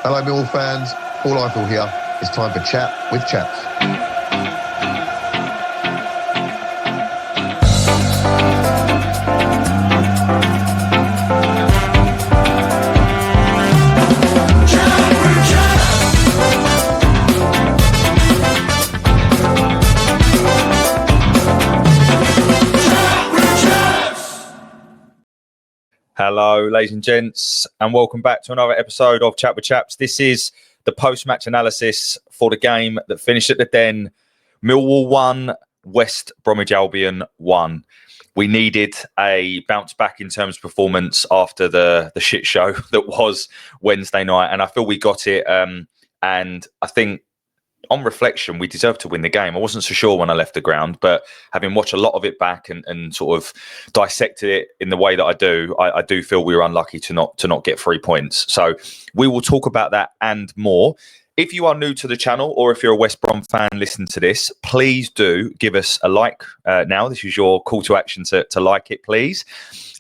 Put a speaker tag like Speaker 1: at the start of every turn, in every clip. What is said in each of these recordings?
Speaker 1: Hello, Millwall fans. Paul Eiffel here. It's time for Chat with Chaps.
Speaker 2: Hello, ladies and gents, and welcome back to another episode of Chat with Chaps. This is the post-match analysis for the game that finished at the Den. Millwall 1, West Bromwich Albion 1. We needed a bounce back in terms of performance after the shit show that was Wednesday night, and I feel we got it. And I think, on reflection, we deserved to win the game. I wasn't so sure when I left the ground, but having watched a lot of it back and sort of dissected it in the way that I do feel we were unlucky to not get 3 points. So we will talk about that and more. If you are new to the channel, or if you're a West Brom fan listening to this, please do give us a like now. This is your call to action to like it, please.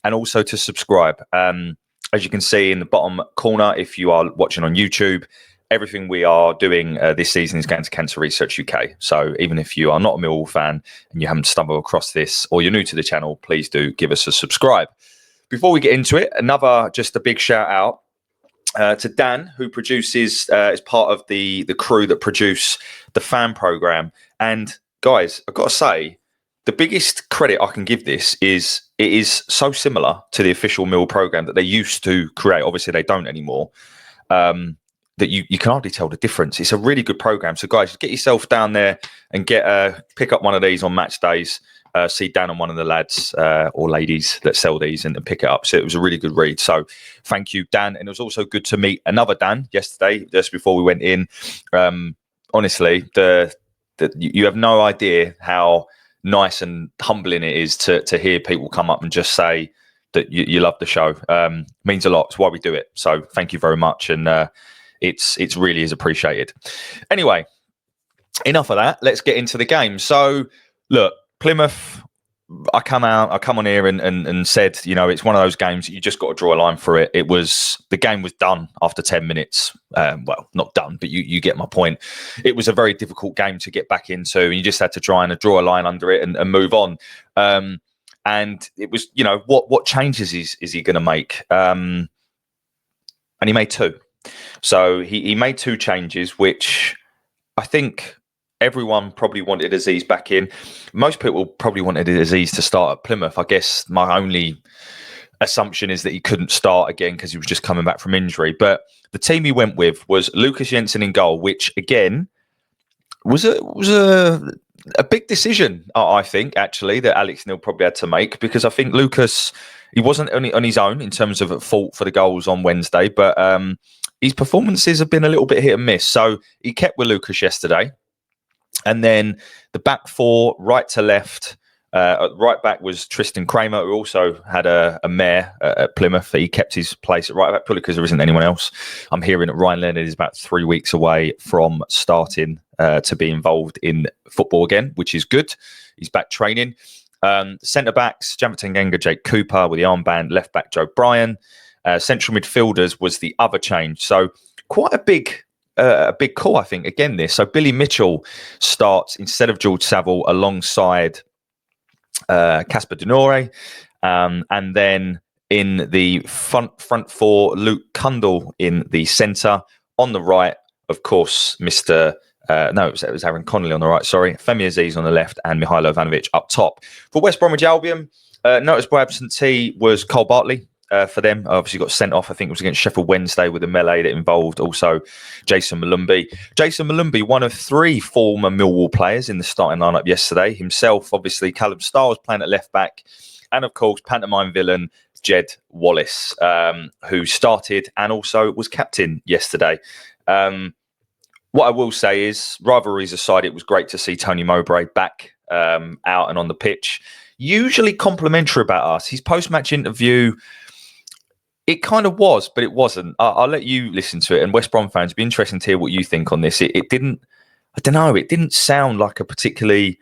Speaker 2: And also to subscribe. As you can see in the bottom corner, if you are watching on YouTube, everything we are doing this season is going to Cancer Research UK. So even if you are not a Millwall fan and you haven't stumbled across this, or you're new to the channel, please do give us a subscribe. Before we get into it, just a big shout out to Dan, who produces, is part of the crew that produce the fan program. And guys, I've got to say, the biggest credit I can give this is it is so similar to the official Mill program that they used to create. Obviously, they don't anymore. That you can hardly tell the difference. It's a really good program. So guys, get yourself down there and pick up one of these on match days. See Dan and one of the lads or ladies that sell these and pick it up. So it was a really good read. So thank you, Dan. And it was also good to meet another Dan yesterday, just before we went in. Honestly, you have no idea how nice and humbling it is to hear people come up and just say that you love the show. Means a lot. It's why we do it. So thank you very much. And it's really is appreciated. Anyway, enough of that. Let's get into the game. So, look, Plymouth, I come on here and said, it's one of those games that you just got to draw a line for it. The game was done after 10 minutes. Well, not done, but you get my point. It was a very difficult game to get back into, and you just had to try and draw a line under it and move on. And it was, what changes is he going to make? And he made two. So he made two changes, which I think everyone probably wanted Aziz back in. Most people probably wanted Aziz to start at Plymouth. I guess my only assumption is that he couldn't start again because he was just coming back from injury. But the team he went with was Lucas Jensen in goal, which again was a big decision, I think, actually, that Alex Neil probably had to make, because I think Lucas, he wasn't only on his own in terms of at fault for the goals on Wednesday, but his performances have been a little bit hit and miss. So he kept with Lucas yesterday. And then the back four, right to left, right back was Tristan Kramer, who also had a mare at Plymouth. He kept his place at right back, probably because there isn't anyone else. I'm hearing that Ryan Leonard is about 3 weeks away from starting to be involved in football again, which is good. He's back training. Centre backs, Jamie Tanganga, Jake Cooper with the armband, left back Joe Bryan. Central midfielders was the other change. So quite a big call, I think, again, this. So Billy Mitchell starts instead of George Saville alongside Casper Denore. And then in the front four, Luke Cundle in the centre. On the right, of course, it was Aaron Connolly on the right, sorry. Femi Aziz on the left and Mihailo Ivanovic up top. For West Bromwich Albion, noticeable absentee was Cole Bartley. For them, obviously got sent off. I think it was against Sheffield Wednesday with a melee that involved also Jason Malumbi. Jason Malumbi, one of three former Millwall players in the starting lineup yesterday. Himself, obviously, Callum Starr playing at left back, and of course, pantomime villain Jed Wallace, who started and also was captain yesterday. What I will say is, rivalries aside, it was great to see Tony Mowbray back out and on the pitch. Usually complimentary about us. His post-match interview, it kind of was, but it wasn't. I'll let you listen to it. And West Brom fans, it'd be interesting to hear what you think on this. It didn't, I don't know, it didn't sound like a particularly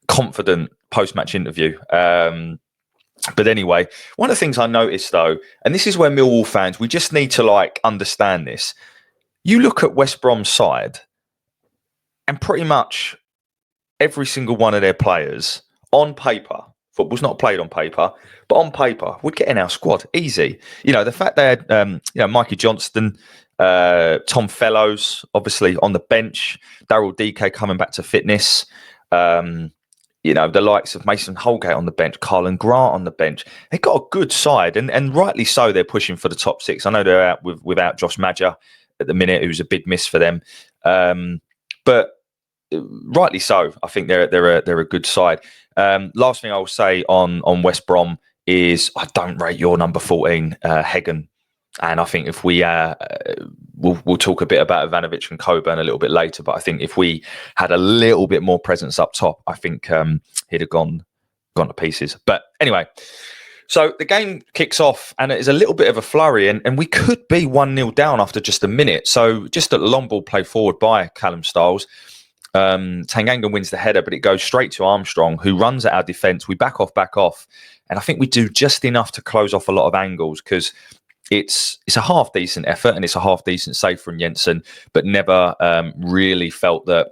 Speaker 2: confident post-match interview. But anyway, one of the things I noticed though, and this is where Millwall fans, we just need to understand this. you look at West Brom's side, and pretty much every single one of their players on paper, football's not played on paper, but on paper would get in our squad easy. The fact they had Mikey Johnston, Tom Fellows obviously on the bench, Daryl DK coming back to fitness, the likes of Mason Holgate on the bench, Carlin Grant on the bench. They got a good side, and rightly so. They're pushing for the top 6. I know they're out without Josh Madger at the minute, who's a big miss for them, but rightly so. I think they're a good side. Last thing I'll say on West Brom is I don't rate your number 14, Hagen. And I think if we we'll talk a bit about Ivanovic and Coburn a little bit later, but I think if we had a little bit more presence up top, I think he'd have gone to pieces. But anyway, so the game kicks off and it is a little bit of a flurry, and we could be 1-0 down after just a minute. So just a long ball play forward by Callum Stiles. Tanganga wins the header, but it goes straight to Armstrong, who runs at our defence. We back off, and I think we do just enough to close off a lot of angles, because it's a half decent effort and it's a half decent save from Jensen, but never really felt that.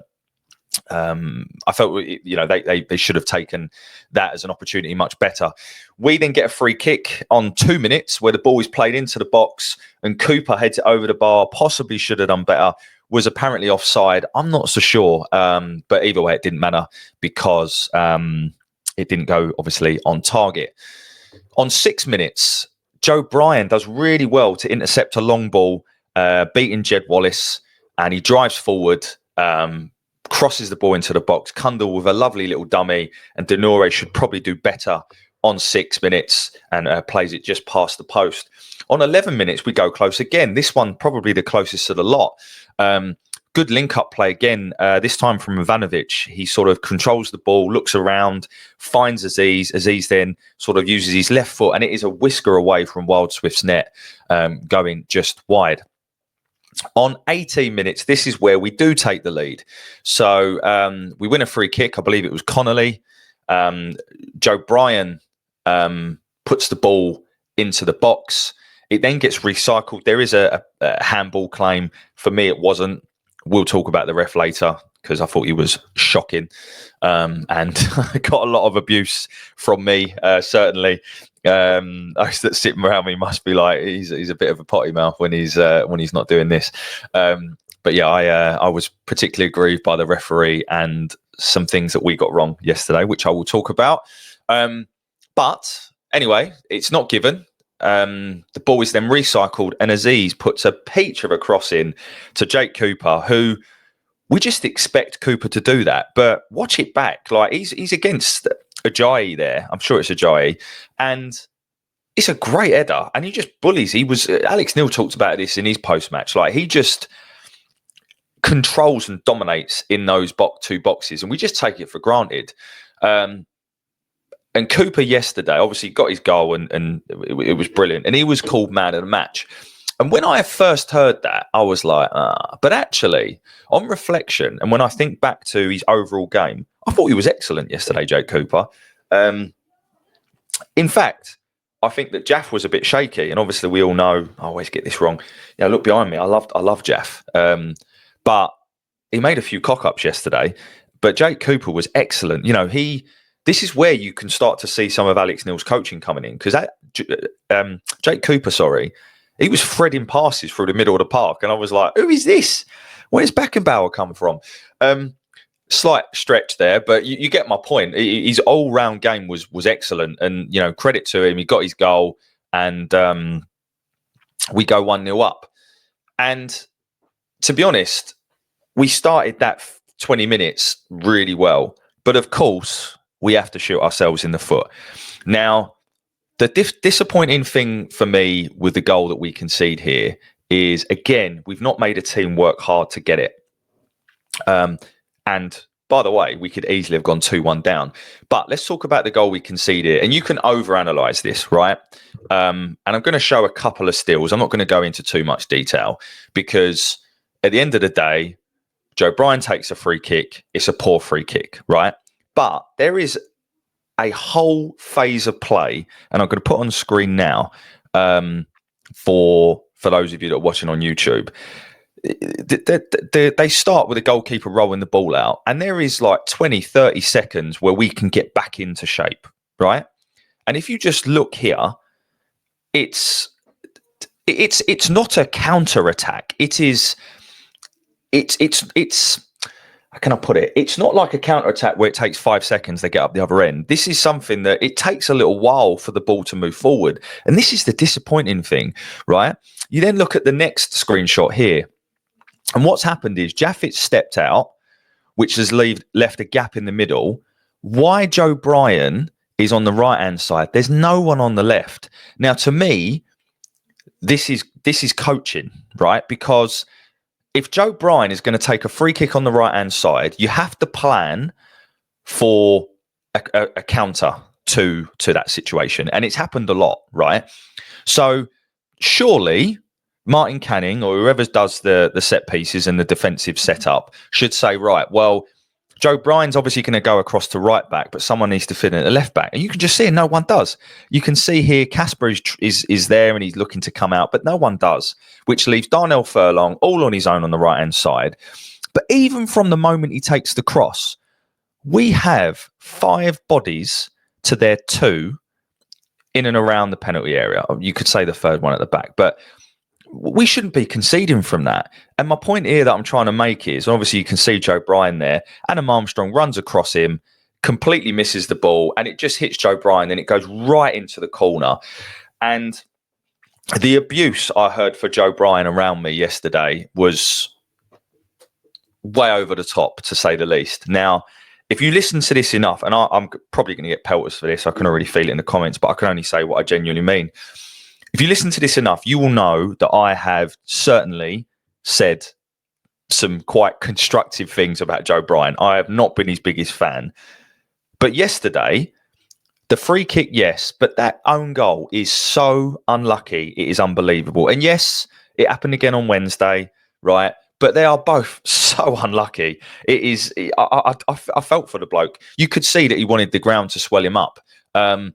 Speaker 2: I felt they should have taken that as an opportunity much better. We then get a free kick on 2 minutes where the ball is played into the box and Cooper heads it over the bar. Possibly should have done better. Was apparently offside. I'm not so sure, but either way, it didn't matter because it didn't go obviously on target. On 6 minutes, Joe Bryan does really well to intercept a long ball, beating Jed Wallace, and he drives forward, crosses the ball into the box. Kundal with a lovely little dummy, and Denore should probably do better on 6 minutes and plays it just past the post. On 11 minutes, we go close again. This one probably the closest to the lot. Good link-up play again, this time from Ivanovic. He sort of controls the ball, looks around, finds Aziz. Aziz then sort of uses his left foot, and it is a whisker away from Wild Swift's net, going just wide. On 18 minutes, this is where we do take the lead. So we win a free kick. I believe it was Connolly. Joe Bryan puts the ball into the box. It then gets recycled. There is a handball claim. For me, it wasn't. We'll talk about the ref later because I thought he was shocking, and got a lot of abuse from me. Certainly, those that sit around me must be like, he's a bit of a potty mouth when he's not doing this. But yeah, I was particularly aggrieved by the referee and some things that we got wrong yesterday, which I will talk about. But anyway, it's not given. The ball is then recycled, and Aziz puts a peach of a cross in to Jake Cooper, who we just expect Cooper to do that. But watch it back, like he's against Ajayi there. I'm sure it's Ajayi, and it's a great header, and he just bullies. Alex Neil talked about this in his post match. Like he just controls and dominates in those two boxes, and we just take it for granted. And Cooper yesterday obviously got his goal and it was brilliant. And he was called man of the match. And when I first heard that, I was like, but actually, on reflection, and when I think back to his overall game, I thought he was excellent yesterday, Jake Cooper. In fact, I think that Jaff was a bit shaky. And obviously, we all know, I always get this wrong. Look behind me. I love Jaff. But he made a few cock-ups yesterday. But Jake Cooper was excellent. This is where you can start to see some of Alex Neil's coaching coming in, because Jake Cooper, he was threading passes through the middle of the park, and I was like, "Who is this? Where's Beckenbauer come from?" Slight stretch there, but you get my point. His all-round game was excellent, and credit to him. He got his goal, and we go 1-0 up. And to be honest, we started that 20 minutes really well, but of course, we have to shoot ourselves in the foot. Now, the disappointing thing for me with the goal that we concede here is, again, we've not made a team work hard to get it. And by the way, we could easily have gone 2-1 down. But let's talk about the goal we conceded. And you can overanalyze this, right? And I'm going to show a couple of stills. I'm not going to go into too much detail because at the end of the day, Joe Bryan takes a free kick. It's a poor free kick, right? But there is a whole phase of play, and I'm going to put on screen now for those of you that are watching on YouTube. they start with a goalkeeper rolling the ball out, and there is like 20, 30 seconds where we can get back into shape, right? And if you just look here, it's not a counter attack. It's how can I put it? It's not like a counter attack where it takes 5 seconds to get up the other end. This is something that it takes a little while for the ball to move forward. And this is the disappointing thing, right? You then look at the next screenshot here. And what's happened is Jaffet's stepped out, which has left a gap in the middle. Why Joe Bryan is on the right-hand side? There's no one on the left. Now, to me, this is coaching, right? Because if Joe Bryan is going to take a free kick on the right-hand side, you have to plan for a counter to that situation. And it's happened a lot, right? So surely Martin Canning or whoever does the set pieces and the defensive setup should say, right, well, Joe Bryan's obviously going to go across to right back, but someone needs to fit in at the left back. And you can just see no one does. You can see here Casper is there and he's looking to come out, but no one does, which leaves Darnell Furlong all on his own on the right-hand side. But even from the moment he takes the cross, we have 5 bodies to their 2 in and around the penalty area. You could say the third one at the back, but we shouldn't be conceding from that. And my point here that I'm trying to make is, obviously you can see Joe Bryan there. Adam Armstrong runs across him, completely misses the ball, and it just hits Joe Bryan, and it goes right into the corner. And the abuse I heard for Joe Bryan around me yesterday was way over the top, to say the least. Now, if you listen to this enough, and I'm probably going to get pelters for this, I can already feel it in the comments, but I can only say what I genuinely mean. If you listen to this enough, you will know that I have certainly said some quite constructive things about Joe Bryan. I have not been his biggest fan. But yesterday, the free kick, yes, but that own goal is so unlucky. It is unbelievable. And yes, it happened again on Wednesday, right? But they are both so unlucky. It is. I felt for the bloke. You could see that he wanted the ground to swell him up. And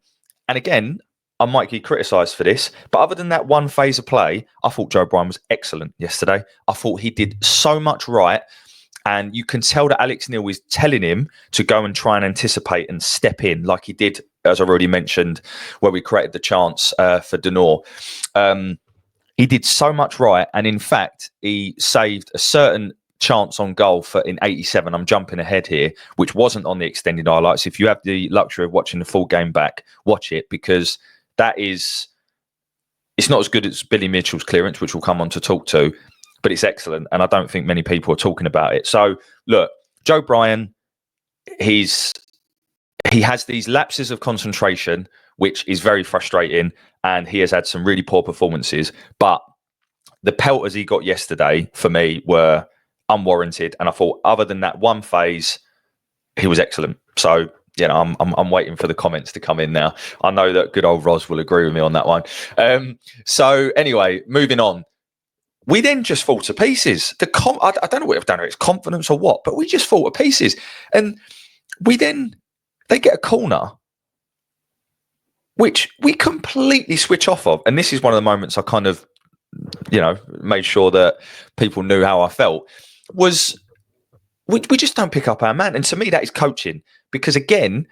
Speaker 2: again, I might get criticised for this, but other than that one phase of play, I thought Joe Bryan was excellent yesterday. I thought he did so much right. And you can tell that Alex Neil is telling him to go and try and anticipate and step in like he did, as I already mentioned, where we created the chance for Denor. He did so much right. And in fact, he saved a certain chance on goal for in 87. I'm jumping ahead here, which wasn't on the extended highlights. If you have the luxury of watching the full game back, watch it, because it's not as good as Billy Mitchell's clearance, which we'll come on to talk to, but it's excellent. And I don't think many people are talking about it. So look, Joe Bryan, he has these lapses of concentration, which is very frustrating. And he has had some really poor performances, but the pelters he got yesterday for me were unwarranted. And I thought other than that one phase, he was excellent. So, you know, I'm waiting for the comments to come in now. I know that good old Ros will agree with me on that one. So anyway, moving on. We then just fall to pieces. I don't know what I've done. It's confidence or what, but we just fall to pieces. And they get a corner, which we completely switch off of. And this is one of the moments I kind of, made sure that people knew how I felt, was we just don't pick up our man. And to me, that is coaching. Because again,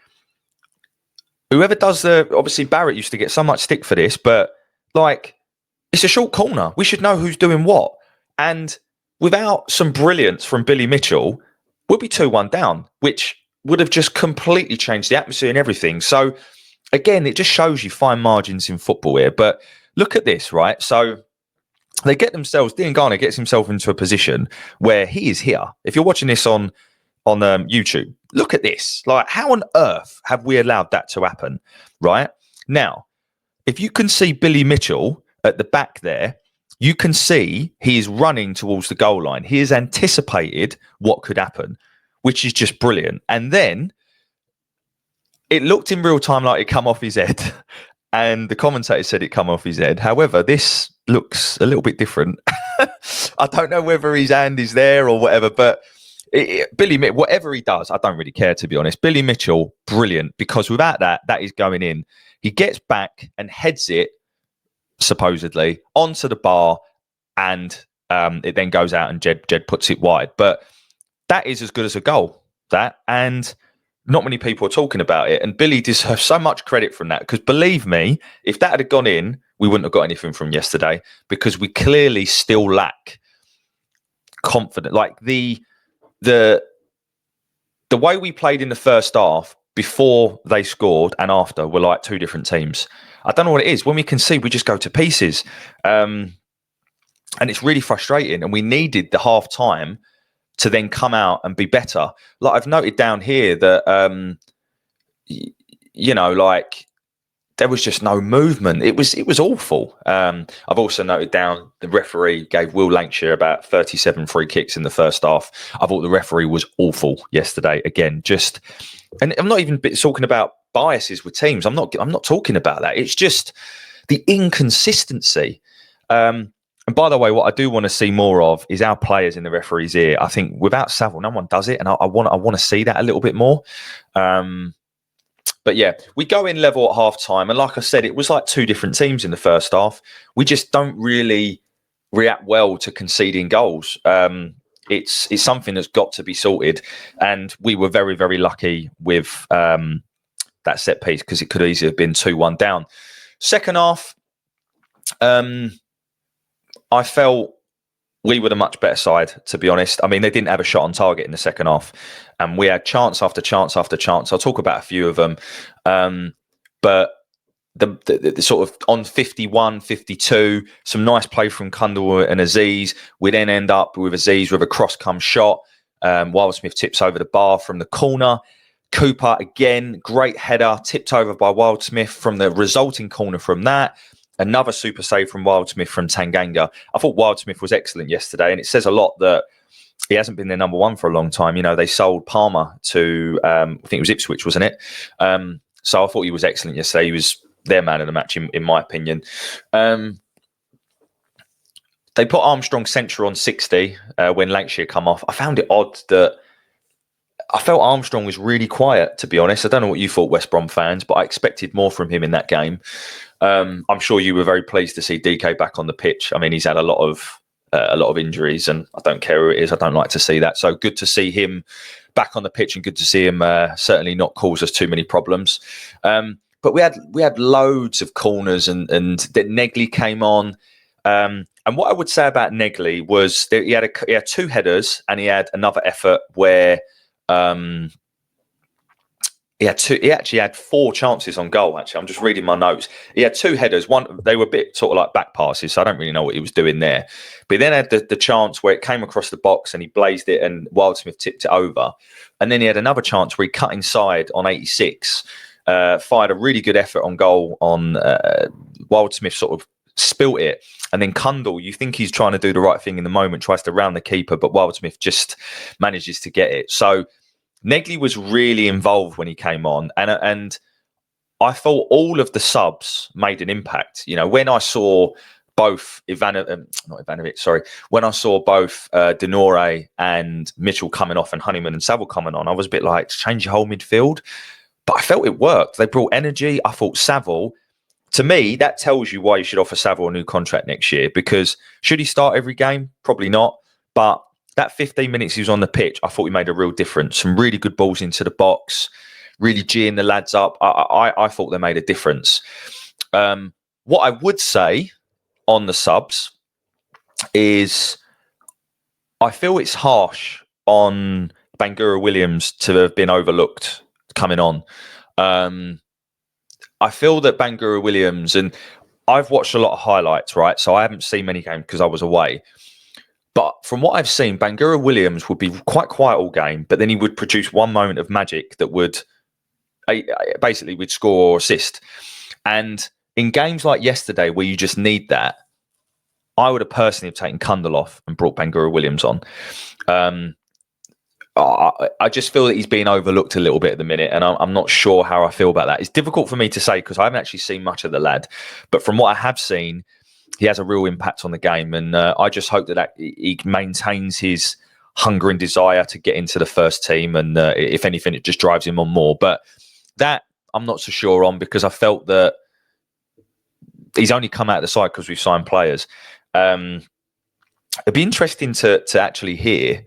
Speaker 2: whoever does obviously Barrett used to get so much stick for this, but like, it's a short corner. We should know who's doing what. And without some brilliance from Billy Mitchell, we'll be 2-1 down, which would have just completely changed the atmosphere and everything. So again, it just shows you fine margins in football here. But look at this, right? So they get themselves, Dean Garner gets himself into a position where he is here. If you're watching this on YouTube, look at this. Like, how on earth have we allowed that to happen, right? Now, if you can see Billy Mitchell at the back there, you can see he is running towards the goal line. He has anticipated what could happen, which is just brilliant. And then it looked in real time like it come off his head. And the commentator said it come off his head. However, this looks a little bit different. I don't know whether his hand is there or whatever, but Billy Mitchell, whatever he does, I don't really care, to be honest. Billy Mitchell, brilliant, because without that is going in. He gets back and heads it, supposedly, onto the bar, and It then goes out and Jed puts it wide. But that is as good as a goal, and not many people are talking about it. And Billy deserves so much credit from that, because believe me, if that had gone in, we wouldn't have got anything from yesterday, because we clearly still lack confidence. Like the way we played in the first half before they scored and after were like two different teams. I don't know what it is. When we concede, we just go to pieces. And it's really frustrating. And we needed the half time to then come out and be better. Like I've noted down here that, like there was just no movement. It was awful. I've also noted down the referee gave Will Lancashire about 37 free kicks in the first half. I thought the referee was awful yesterday. Again, and I'm not even talking about biases with teams. I'm not talking about that. It's just the inconsistency. And by the way, what I do want to see more of is our players in the referee's ear. I think without Saville, no one does it, and I want to see that a little bit more. But yeah, we go in level at half time. And like I said, it was like two different teams in the first half. We just don't really react well to conceding goals. It's something that's got to be sorted. And we were very, very lucky with that set piece, because it could easily have been 2-1 down. Second half, I felt we were the much better side, to be honest. I mean, they didn't have a shot on target in the second half, and we had chance after chance after chance. I'll talk about a few of them. But the sort of on 51, 52, some nice play from Kundal and Aziz. We then end up with Aziz with a cross-come shot. Wildsmith tips over the bar from the corner. Cooper, again, great header, tipped over by Wildsmith from the resulting corner from that. Another super save from Wildsmith from Tanganga. I thought Wildsmith was excellent yesterday, and it says a lot that he hasn't been their number one for a long time. You know, they sold Palmer to, I think it was Ipswich, wasn't it? So I thought he was excellent yesterday. He was their man of the match, in my opinion. They put Armstrong centre on 60 when Lancashire come off. I found it odd that I felt Armstrong was really quiet, to be honest. I don't know what you thought, West Brom fans, but I expected more from him in that game. I'm sure you were very pleased to see DK back on the pitch. I mean, he's had a lot of injuries, and I don't care who it is. I don't like to see that. So good to see him back on the pitch, and good to see him certainly not cause us too many problems. But we had loads of corners, and that Negley came on. And what I would say about Negley was that he had two headers, and he had another effort where he actually had 4 chances on goal. Actually, I'm just reading my notes. He had 2 headers. They were a bit sort of like back passes, so I don't really know what he was doing there. But he then had the chance where it came across the box and he blazed it, and Wildsmith tipped it over. And then he had another chance where he cut inside on 86, fired a really good effort on goal on Wildsmith, sort of spilt it. And then Kundal, you think he's trying to do the right thing in the moment, tries to round the keeper, but Wildsmith just manages to get it. So Negley was really involved when he came on, and I thought all of the subs made an impact. You know, when I saw both when I saw both Denore and Mitchell coming off and Honeyman and Saville coming on, I was a bit like, change your whole midfield. But I felt it worked. They brought energy. I thought Saville, to me, that tells you why you should offer Saville a new contract next year, because should he start every game? Probably not. But that 15 minutes he was on the pitch, I thought he made a real difference. Some really good balls into the box, really geeing the lads up. I thought they made a difference. What I would say on the subs is I feel it's harsh on Bangura Williams to have been overlooked coming on. I feel that Bangura Williams, and I've watched a lot of highlights, right? So I haven't seen many games because I was away. But from what I've seen, Bangura Williams would be quite quiet all game, but then he would produce one moment of magic that would basically would score or assist. And in games like yesterday, where you just need that, I would have personally taken Kundal off and brought Bangura Williams on. I just feel that he's being overlooked a little bit at the minute, and I'm not sure how I feel about that. It's difficult for me to say because I haven't actually seen much of the lad. But from what I have seen, he has a real impact on the game, and I just hope that he maintains his hunger and desire to get into the first team, and if anything, it just drives him on more. But that I'm not so sure on, because I felt that he's only come out of the side because we've signed players. it'd be interesting to actually hear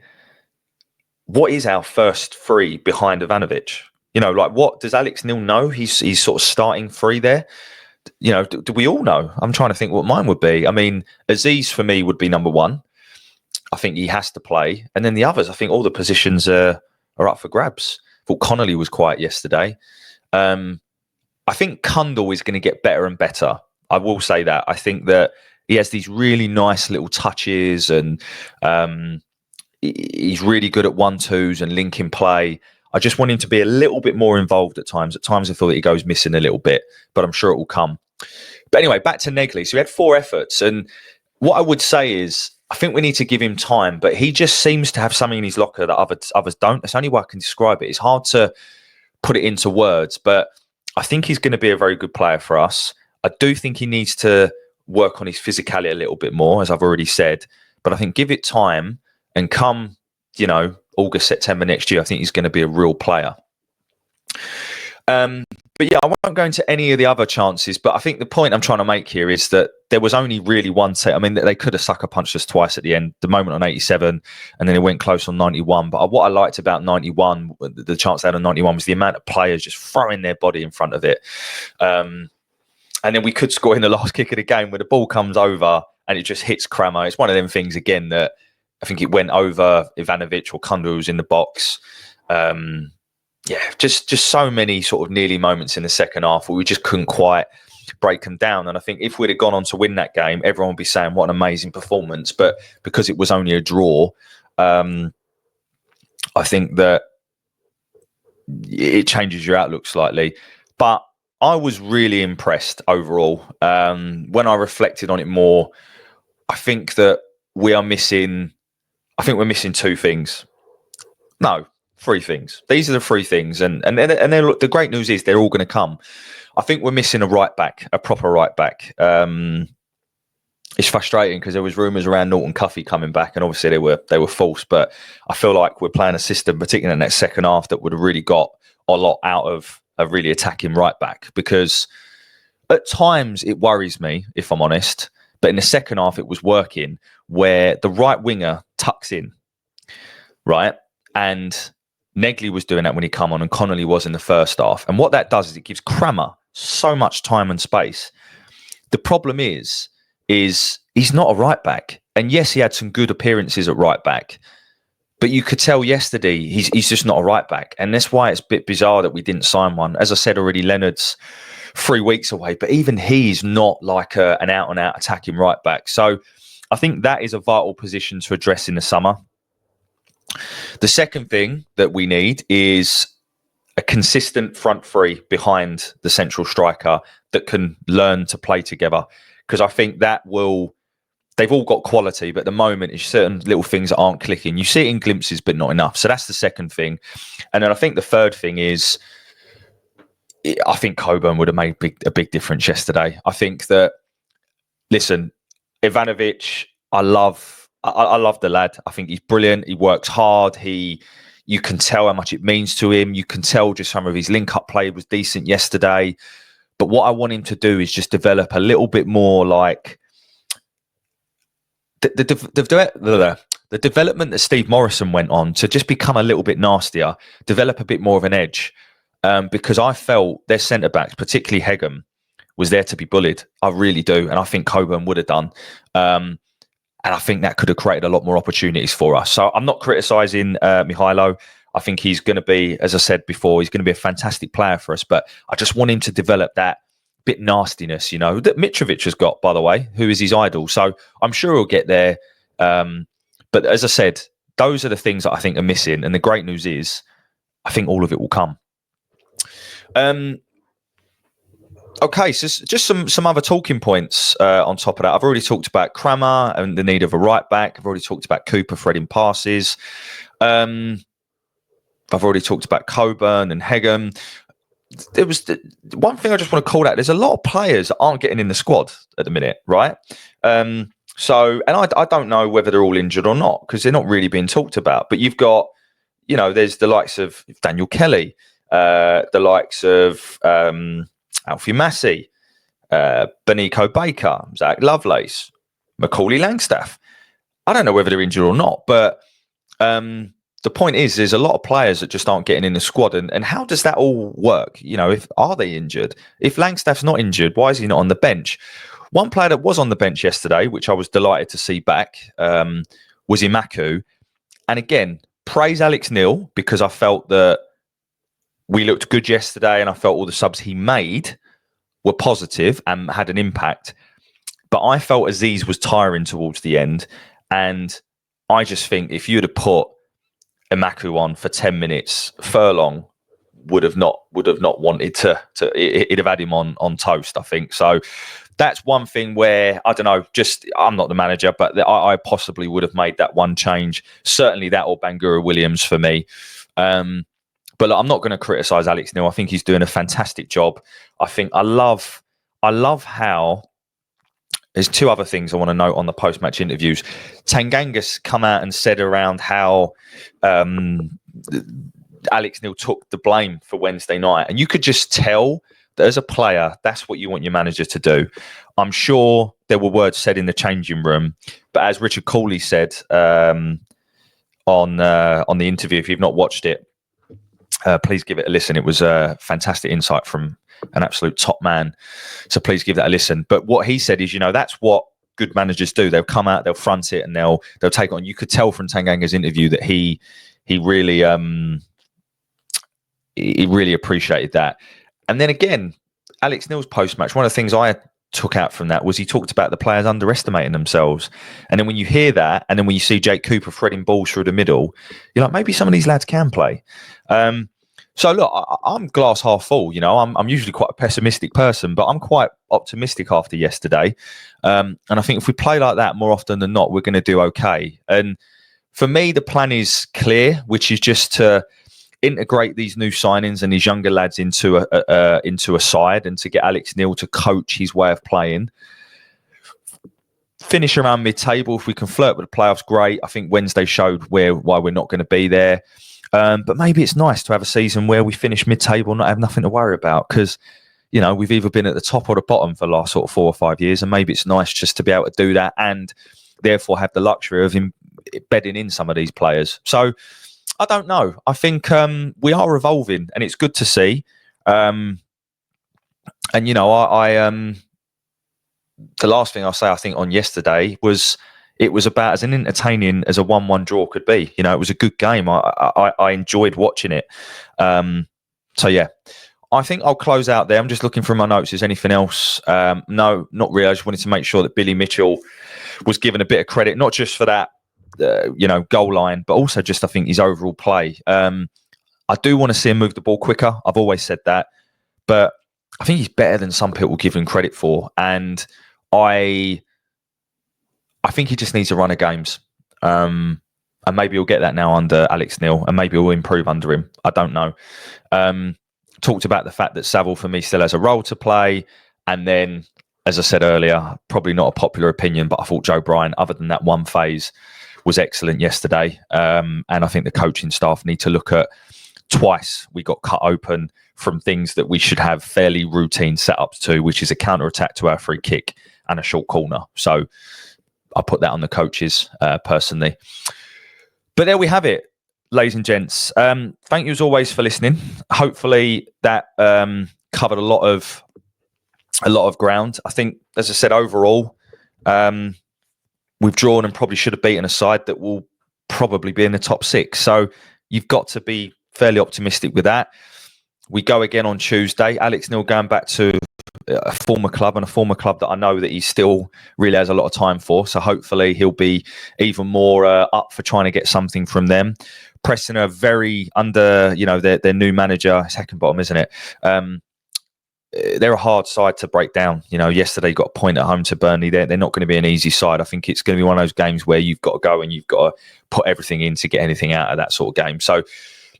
Speaker 2: what is our first three behind Ivanovic. Like what does Alex Neil know? He's sort of starting three there. Do we all know? I'm trying to think what mine would be. I mean, Aziz for me would be number one. I think he has to play, and then the others. I think all the positions are up for grabs. I thought Connolly was quiet yesterday. I think Kundal is going to get better and better. I will say that. I think that he has these really nice little touches, and he's really good at 1-2s and linking play. I just want him to be a little bit more involved at times. At times I feel that he goes missing a little bit, but I'm sure it will come. But anyway, back to Negley. So he had 4 efforts, and what I would say is I think we need to give him time, but he just seems to have something in his locker that others don't. That's the only way I can describe it. It's hard to put it into words, but I think he's going to be a very good player for us. I do think he needs to work on his physicality a little bit more, as I've already said, but I think give it time, and come, August, September next year, I think he's going to be a real player. But yeah, I won't go into any of the other chances, but I think the point I'm trying to make here is that there was only really one set. I mean, they could have sucker punched us twice at the end, the moment on 87, and then it went close on 91. But what I liked about 91, the chance they had on 91, was the amount of players just throwing their body in front of it. And then we could score in the last kick of the game where the ball comes over and it just hits Kramer. It's one of them things, again, that I think it went over Ivanovic or Kundal was in the box. Just so many sort of nearly moments in the second half where we just couldn't quite break them down. And I think if we'd have gone on to win that game, everyone would be saying what an amazing performance. But because it was only a draw, I think that it changes your outlook slightly. But I was really impressed overall. When I reflected on it more, I think that we're missing 2 things. No, 3 things. These are the 3 things. And the great news is they're all going to come. I think we're missing a right back, a proper right back. It's frustrating because there was rumours around Norton Cuffy coming back, and obviously they were false. But I feel like we're playing a system, particularly in that second half, that would have really got a lot out of a really attacking right back. Because at times it worries me, if I'm honest. But in the second half, it was working, where the right winger tucks in, right? And Negley was doing that when he come on, and Connolly was in the first half. And what that does is it gives Kramer so much time and space. The problem is he's not a right back. And yes, he had some good appearances at right back, but you could tell yesterday he's just not a right back. And that's why it's a bit bizarre that we didn't sign one. As I said already, Leonard's 3 weeks away, but even he's not like an out-and-out attacking right back. So I think that is a vital position to address in the summer. The second thing that we need is a consistent front three behind the central striker that can learn to play together. Because I think that they've all got quality, but at the moment, it's certain little things that aren't clicking. You see it in glimpses, but not enough. So that's the second thing. And then I think the third thing is, I think Coburn would have made a big difference yesterday. I think that, listen, Ivanovic, I love the lad. I think he's brilliant. He works hard. You can tell how much it means to him. You can tell just some of his link-up play was decent yesterday. But what I want him to do is just develop a little bit more like the development that Steve Morrison went on, to just become a little bit nastier, develop a bit more of an edge. Because I felt their centre-backs, particularly Hegem, was there to be bullied. I really do. And I think Coburn would have done. And I think that could have created a lot more opportunities for us. So I'm not criticising Mihailo. I think he's going to be, as I said before, he's going to be a fantastic player for us. But I just want him to develop that bit nastiness, that Mitrovic has got, by the way, who is his idol. So I'm sure he'll get there. But as I said, those are the things that I think are missing. And the great news is, I think all of it will come. Okay, so just some other talking points on top of that. I've already talked about Kramer and the need of a right back. I've already talked about Cooper threading passes. I've already talked about Coburn and Hegem. There was one thing I just want to call out. There's a lot of players that aren't getting in the squad at the minute, right? I don't know whether they're all injured or not, because they're not really being talked about. But you've got, there's the likes of Daniel Kelly, the likes of Alfie Massey, Benico Baker, Zach Lovelace, Macaulay Langstaff. I don't know whether they're injured or not, but the point is, there's a lot of players that just aren't getting in the squad. And how does that all work? If are they injured? If Langstaff's not injured, why is he not on the bench? One player that was on the bench yesterday, which I was delighted to see back, was Imaku. And again, praise Alex Neil, because I felt that we looked good yesterday and I felt all the subs he made were positive and had an impact. But I felt Aziz was tiring towards the end. And I just think if you'd have put Imaku on for 10 minutes, Furlong would have not wanted to it'd have had him on toast, I think. So that's one thing where, I don't know, just I'm not the manager, but I possibly would have made that one change. Certainly that or Bangura Williams for me. But look, I'm not going to criticise Alex Neil. I think he's doing a fantastic job. I love how there's two other things I want to note on the post-match interviews. Tanganga's come out and said around how Alex Neil took the blame for Wednesday night. And you could just tell that as a player, that's what you want your manager to do. I'm sure there were words said in the changing room, but as Richard Cooley said on the interview, if you've not watched it, please give it a listen. It was a fantastic insight from an absolute top man. So please give that a listen. But what he said is, that's what good managers do. They'll come out, they'll front it, and they'll take it on. You could tell from Tanganga's interview that he really appreciated that. And then again, Alex Neil's post-match, one of the things I took out from that was he talked about the players underestimating themselves. And then when you hear that, and then when you see Jake Cooper threading balls through the middle, you're like, maybe some of these lads can play. So look, I'm glass half full. I'm usually quite a pessimistic person, but I'm quite optimistic after yesterday. And I think if we play like that more often than not, we're going to do okay. And for me, the plan is clear, which is just to integrate these new signings and these younger lads into a side, and to get Alex Neil to coach his way of playing. Finish around mid-table. If we can flirt with the playoffs, great. I think Wednesday showed why we're not going to be there. But maybe it's nice to have a season where we finish mid-table and not have nothing to worry about, because we've either been at the top or the bottom for the last sort of 4 or 5 years, and maybe it's nice just to be able to do that and therefore have the luxury of bedding in some of these players. So I don't know. I think we are evolving, and it's good to see. And the last thing I'll say, I think, on yesterday was it was about as entertaining as a 1-1 draw could be. It was a good game. I enjoyed watching it. So yeah, I think I'll close out there. I'm just looking through my notes. Is anything else? No, not really. I just wanted to make sure that Billy Mitchell was given a bit of credit, not just for that, goal line, but also just, I think, his overall play. I do want to see him move the ball quicker. I've always said that, but I think he's better than some people give him credit for. And I think he just needs a run of games. And maybe he'll get that now under Alex Neil, and maybe he'll improve under him. I don't know. Talked about the fact that Saville, for me, still has a role to play. And then, as I said earlier, probably not a popular opinion, but I thought Joe Bryan, other than that one phase, was excellent yesterday. And I think the coaching staff need to look at twice we got cut open from things that we should have fairly routine setups to, which is a counter-attack to our free kick and a short corner. So I put that on the coaches personally. But there we have it, ladies and gents. Thank you as always for listening. Hopefully that covered a lot of ground. I think, as I said, overall, we've drawn and probably should have beaten a side that will probably be in the top 6. So you've got to be fairly optimistic with that. We go again on Tuesday. Alex Neil going back to a former club, and a former club that I know that he still really has a lot of time for. So hopefully he'll be even more up for trying to get something from them. Preston are very under, their new manager, second bottom, isn't it? They're a hard side to break down. Yesterday you got a point at home to Burnley. They're not going to be an easy side. I think it's going to be one of those games where you've got to go and you've got to put everything in to get anything out of that sort of game. So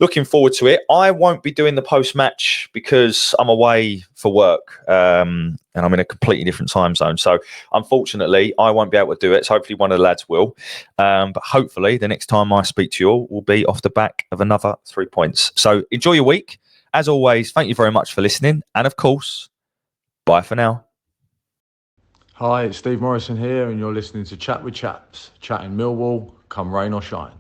Speaker 2: looking forward to it. I won't be doing the post-match because I'm away for work and I'm in a completely different time zone. So unfortunately, I won't be able to do it. So hopefully one of the lads will. But hopefully the next time I speak to you all will be off the back of another 3 points. So enjoy your week. As always, thank you very much for listening. And of course, bye for now.
Speaker 3: Hi, it's Steve Morrison here, and you're listening to Chat with Chaps, chatting Millwall, come rain or shine.